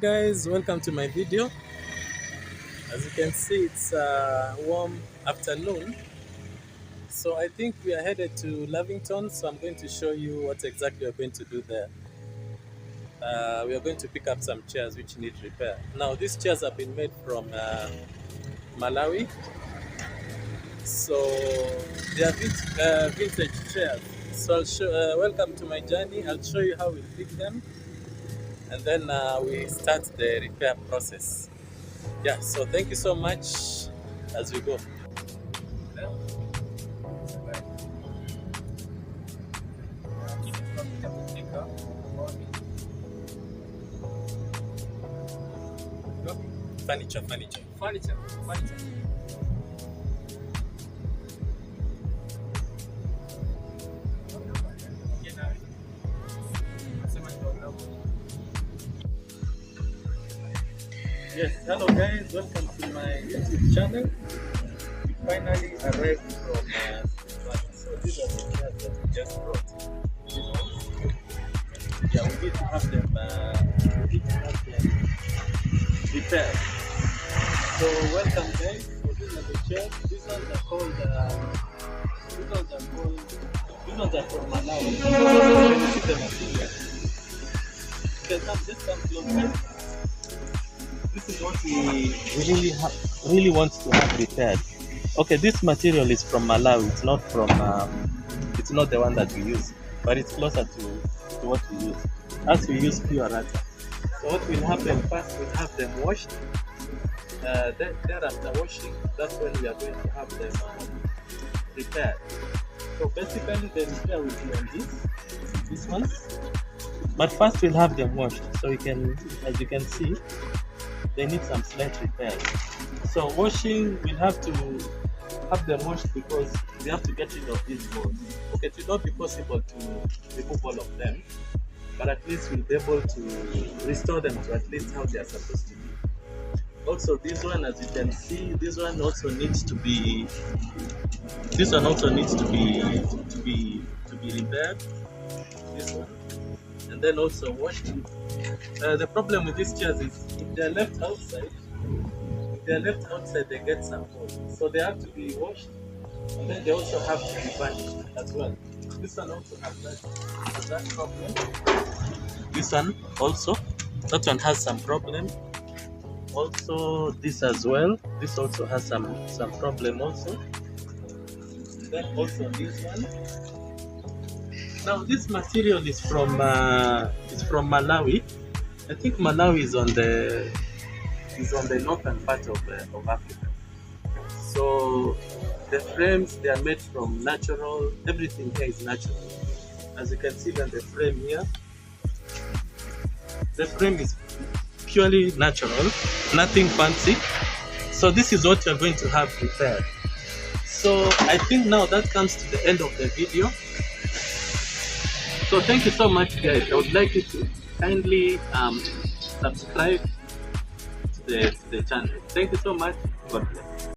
Guys, welcome to my video. As you can see, it's a warm afternoon, so I think we are headed to Lavington. So I'm going to show you what exactly we're going to do there. We are going to pick up some chairs which need repair. Now these chairs have been made from Malawi, so they are vintage chairs. So welcome to my journey. I'll show you how we pick them, and then we start the repair process. Yeah, so thank you so much as we go. Furniture. Yes, hello guys, welcome to my YouTube channel. We finally arrived from Rattan. So these are the chairs that we just brought. These ones. Yeah, we need to have them repaired. So welcome guys. So these are the chairs. These ones are from Malawi. Can you see the material? You can just come closer. This is what we really want to have repaired. Okay, this material is from Malawi. It's not from it's not the one that we use, but it's closer to what we use. As we use pure Rattan. So what will happen first, we'll have them washed. Then after washing, that's when we are going to have them repaired. So basically the repair will be on these ones. But first we'll have them washed. So you can, as you can see, they need some slight repairs. So washing, we'll have to have them washed because we have to get rid of these boards. Okay, it will not be possible to remove all of them, but at least we'll be able to restore them to at least how they are supposed to be. Also, this one, as you can see, this one also needs to be repaired. This one, and then also washed. The problem with these chairs is if they are left outside, they get some holes. So they have to be washed, and then they also have to be varnished as well. This one also has that problem. This one also, that one has some problem. Also, this as well. This also has some problem also. Then also this one. Now this material is from Malawi. I think Malawi is on the northern part of Africa. So the frames, they are made from natural. Everything here is natural. As you can see on the frame here, the frame is purely natural, nothing fancy. So this is what you're going to have repaired. So I think now that comes to the end of the video. So thank you so much guys. I would like you to kindly subscribe to the channel. Thank you so much. God bless.